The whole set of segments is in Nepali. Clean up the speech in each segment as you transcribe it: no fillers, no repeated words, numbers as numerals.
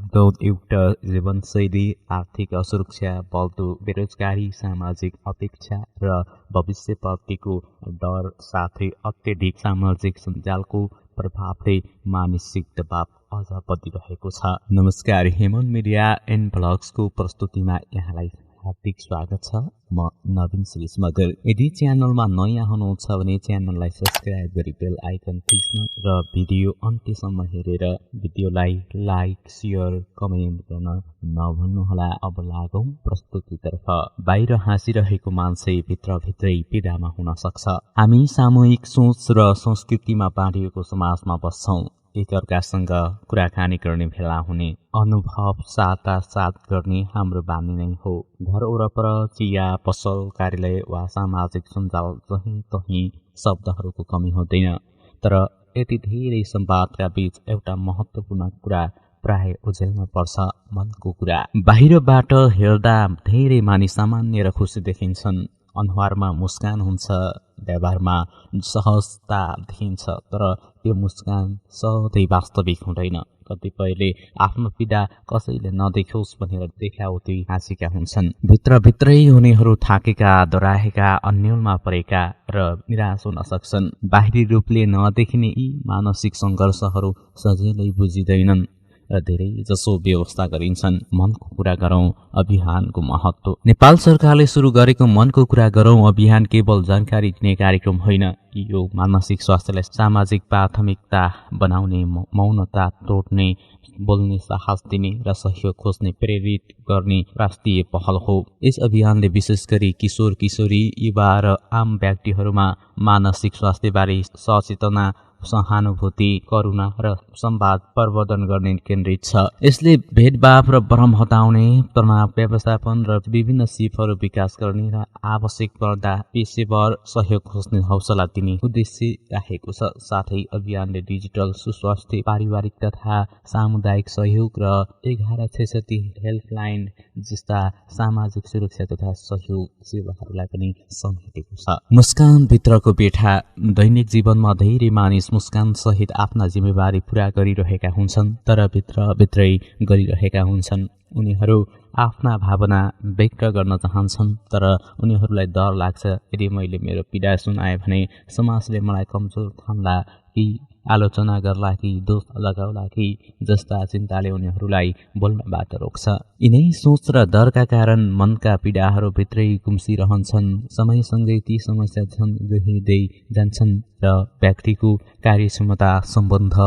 भागदौडयुक्त जीवनशैली, आर्थिक असुरक्षा, बढ्दो बेरोजगारी, सामाजिक अपेक्षा र भविष्यप्रतिको डर साथै अत्यधिक सामाजिक सञ्जालको प्रभावले मानसिक दबाव अझ बढिरहेको छ। नमस्कार, हेमन मिडिया एन्ड ब्लग्सको प्रस्तुतिमा यहाँलाई हार्दिक स्वागत छ। म नवीन श्रीष मगर। यदि च्यानलमा नयाँ हुनुहुन्छ भने च्यानललाई सब्स्क्राइब गरी बेल आइकन थिच्नु र भिडियो अन्त्यसम्म हेरेर भिडियोलाई लाइक, सेयर, कमेन्ट गर्न नभुल्नुहोला। अब लागौं प्रस्तुतितर्फ। बाहिर हाँसिरहेको मान्छे भित्रभित्रै पीडामा हुन सक्छ। हामी सामूहिक सोच र संस्कृतिमा बाँडिएको समाजमा बस्छौं। एकअर्कासँग कुराकानी गर्ने भेला हुने, अनुभव साटासाट गर्ने हाम्रो बानी नै हो। घर वरपर, चिया पसल, कार्यालय वा सामाजिक सञ्जाल जहीँ तहीँ शब्दहरूको कमी हुँदैन। तर यति धेरै संवादका बीच एउटा महत्त्वपूर्ण कुरा प्राय ओझेलमा पर्छ, मनको कुरा। बाहिरबाट हेर्दा धेरै मानिस सामान्य र खुसी देखिन्छन्। अनुहारमा मुस्कान हुन्छ, व्यवहारमा सहजता देखिन्छ, तर त्यो मुस्कान सधैँ वास्तविक हुँदैन। कतिपयले आफ्नो पीडा कसैले नदेखोस् भनेर देखावटी हाँसेका हुन्छन्। भित्रभित्रै उनीहरू थाकेका, डराएका, अन्यलमा परेका र निराश हुन सक्छन्। बाहिरी रूपले नदेखिने यी मानसिक सङ्घर्षहरू सजिलै बुझिँदैनन् र धेरै जसो व्यवस्था गरिन्छन्। मनको कुरा गरौँ अभियानको महत्त्व। नेपाल सरकारले सुरु गरेको मनको कुरा गरौँ अभियान केवल जानकारी दिने कार्यक्रम होइन। यो मानसिक स्वास्थ्यलाई सामाजिक प्राथमिकता बनाउने, मौनता तोड्ने, बोल्ने साहस दिने र सहयोग खोज्ने प्रेरित गर्ने राष्ट्रिय पहल हो। यस अभियानले विशेष गरी किशोर किशोरी, युवा र आम व्यक्तिहरूमा मानसिक स्वास्थ्यबारे सचेतना, सहानुभूति, करुणा र संवाद प्रवर्धन गर्ने केन्द्रित छ। यसले भेदभाव र भ्रम हटाउने, तनाव व्यवस्थापन र विभिन्न सिपहरू विकास गर्ने र आवश्यक पर्दा पेशेवर सहयोग खोज्ने हौसला दिने उद्देश्य राखेको छ। साथै अभियानले डिजिटल सुस्वास्थ्य, पारिवारिक तथा सामुदायिक सहयोग र 1166 हेल्पलाइन जस्ता सामाजिक सुरक्षा तथा सहयोग सेवाहरूलाई पनि समेटेको छ। मुस्कान भित्रको बेठा। दैनिक जीवनमा धेरै मानिस मुस्कान सहित आफ्ना जिम्मेवारी पूरा गरिरहेका हुन्छन्, तर भित्रभित्रै गरिरहेका हुन्छन्। उनीहरू आफ्ना भावना व्यक्त गर्न चाहन्छन्, तर उनीहरूलाई डर लाग्छ, यदि मैले मेरो पीडा सुनाएँ भने समाजले मलाई कमजोर ठान्ला कि आलोचना गर्ला कि दोष लगाउला कि जस्ता चिन्ताले उनीहरूलाई बोल्नबाट रोक्छ। यिनै सोच र डरका कारण मनका पीडाहरू भित्रै गुम्सिरहन्छन्। समयसँगै ती समस्या झन् गहिर्दै जान्छन् र व्यक्तिको कार्यक्षमता, सम्बन्ध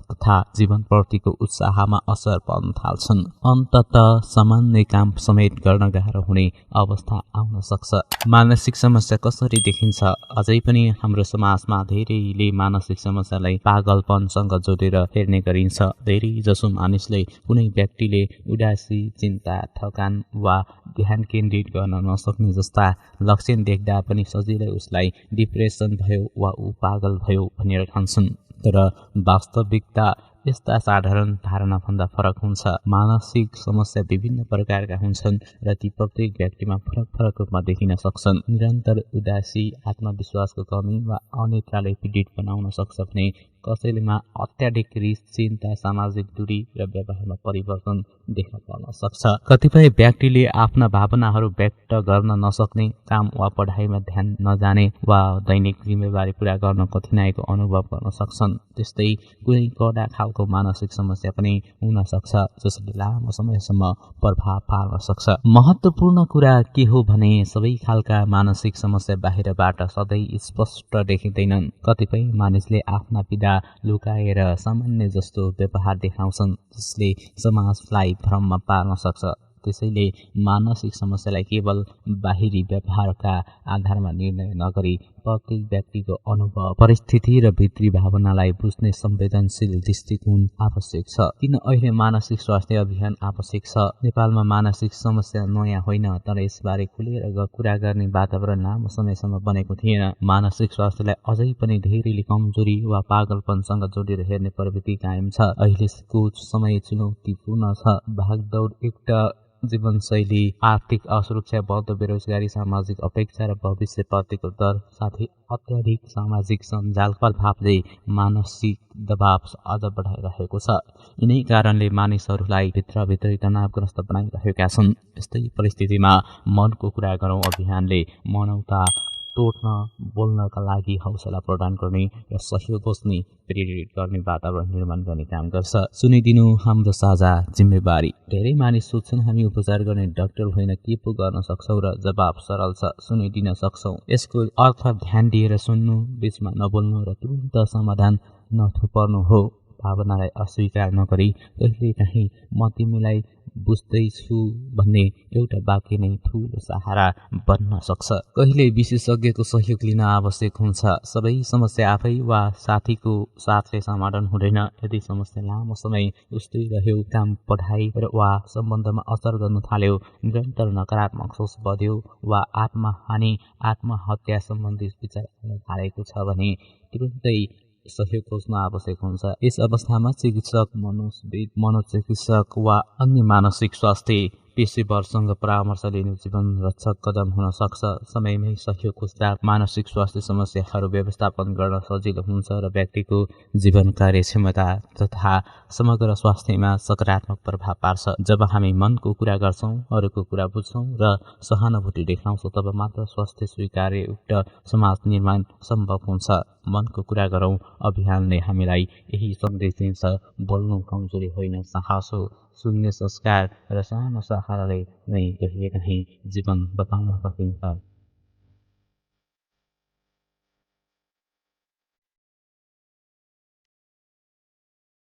तथा जीवनप्रतिको उत्साहमा असर पर्न थाल्छन्। अन्ततः सामान्य काम समेत गर्न गाह्रो हुने अवस्था आउन सक्छ। मानसिक समस्या कसरी देखिन्छ? अझै पनि हाम्रो समाजमा धेरैले मानसिक समस्यालाई पागलपनसँग जोडेर हेर्ने गरिन्छ। धेरै जसो मानिसले कुनै व्यक्तिले उदासी, चिन्ता, थकान वा ध्यान केन्द्रित गर्न नसक्ने जस्ता लक्षण देख्दा पनि सजिलै उसलाई डिप्रेसन भयो वा ऊ पागल भयो भनेर ठान्छन्। तर वास्तविकता यस्ता साधारण धारणाभन्दा फरक हुन्छ। मानसिक समस्या विभिन्न प्रकारका हुन्छन् र ती प्रत्येक व्यक्तिमा फरक फरक रूपमा देखिन सक्छन्। निरन्तर उदासी, आत्मविश्वासको कमी वा अनिद्राले पीडित बनाउन सक्छ भने कसैलेमा अत्याधिक रिस, चिन्ता, सामाजिक दूरी र व्यवहारमा परिवर्तन देखा पर्न सक्छ। कतिपय व्यक्तिले आफ्ना भावनाहरू व्यक्त गर्न नसक्ने, काम वा पढाइमा ध्यान नजाने वा दैनिक जिम्मेवारी पूरा गर्न कठिनाइको अनुभव गर्न सक्छन्। त्यस्तै कुनै कडा खालको मानसिक समस्या पनि हुन सक्छ, जसले लामो समयसम्म प्रभाव पार्न सक्छ। महत्त्वपूर्ण कुरा के हो भने सबै खालका मानसिक समस्या बाहिरबाट सधैँ स्पष्ट देखिँदैनन्। कतिपय मानिसले आफ्ना पीडा लुकाएर सामान्य जस्तो व्यवहार देखाउँछन्, जसले समाजलाई भ्रममा पार्न सक्छ। त्यसैले मानसिक समस्यालाई केवल बाहिरी व्यवहारका आधारमा निर्णय नगरी प्रत्येक व्यक्तिको अनुभव, परिस्थिति र भित्री भावनालाई बुझ्ने संवेदनशील दृष्टिकोण आवश्यक छ। किन अहिले मानसिक स्वास्थ्य अभियान आवश्यक छ? नेपालमा मानसिक समस्या नयाँ होइन, तर यसबारे खुलेर कुरा गर्ने वातावरण लामो समयसम्म बनेको थिएन। मानसिक स्वास्थ्यलाई अझै पनि धेरैले कमजोरी वा पागलपनसँग जोडेर हेर्ने प्रवृत्ति कायम छ। अहिलेको समय चुनौतीपूर्ण छ। भागदौडयुक्त जीवनशैली, आर्थिक असुरक्षा, बढ्दो बेरोजगारी, सामाजिक अपेक्षा र भविष्यप्रतिको डर साथै अत्याधिक सामाजिक सञ्जाल प्रभावले मानसिक दबाव अझ बढाइरहेको छ। यिनै कारणले मानिसहरूलाई भित्रभित्रै तनावग्रस्त बनाइरहेका छन्। यस्तै परिस्थितिमा मनको कुरा गरौँ अभियानले मानवता तोड्न, बोल्नका लागि हौसला प्रदान गर्ने र सहयोग खोज्ने, प्रेरित गर्ने वातावरण निर्माण गर्ने काम गर्छ। सुनिदिनु हाम्रो साझा जिम्मेवारी। धेरै मानिस सोध्छन् हामी उपचार गर्ने डाक्टर होइन के पो गर्न सक्छौ र जवाब सरल छ, सुनिदिन सक्छौ। यसको अर्थ ध्यान दिएर सुन्नु, बीचमा नबोल्नु र तुरुन्त समाधान नथुपर्नु हो। भावनालाई अस्वीकार नगरी कहिलेकाहीँ म तिमीलाई बुझ्दैछु भन्ने एउटा वाक्य नै ठुलो सहारा बन्न सक्छ। कहिले विशेषज्ञको सहयोग लिन आवश्यक हुन्छ। सबै समस्या आफै वा साथीको साथले समाधान हुँदैन। यदि समस्या लामो समय उस्तै रह्यो, काम, पढाइ वा सम्बन्धमा असर गर्न थाल्यो, निरन्तर नकारात्मक सोच बढ्यो वा आत्महानि, आत्महत्या सम्बन्धी विचार आउन थालेको छ भने तुरुन्तै सहयोग खोज्न आवश्यक हुन्छ। यस अवस्थामा चिकित्सक, मनोविद, मनोचिकित्सक वा अन्य मानसिक स्वास्थ्य पेशेवरसँग परामर्श लिनु जीवन रक्षक कदम हुन सक्छ। समयमै सहयोग खोज्दा मानसिक स्वास्थ्य समस्याहरू व्यवस्थापन गर्न सजिलो हुन्छ र व्यक्तिको जीवन, कार्यक्षमता तथा समग्र स्वास्थ्यमा सकारात्मक प्रभाव पार्छ। जब हामी मनको कुरा गर्छौँ, अरूको कुरा बुझ्छौँ र सहानुभूति देखाउँछौँ, तब मात्र स्वास्थ्य स्वीकार्य युक्त समाज निर्माण सम्भव हुन्छ। मनको कुरा गरौँ अभियानले हामीलाई यही सन्देश दिन्छ, बोल्नु कमजोरी होइन, साहस हो। सुन्ने संस्कार र सानो सहाराले नै कहिलेकाहीँ जीवन बचाउन सकिन्छ।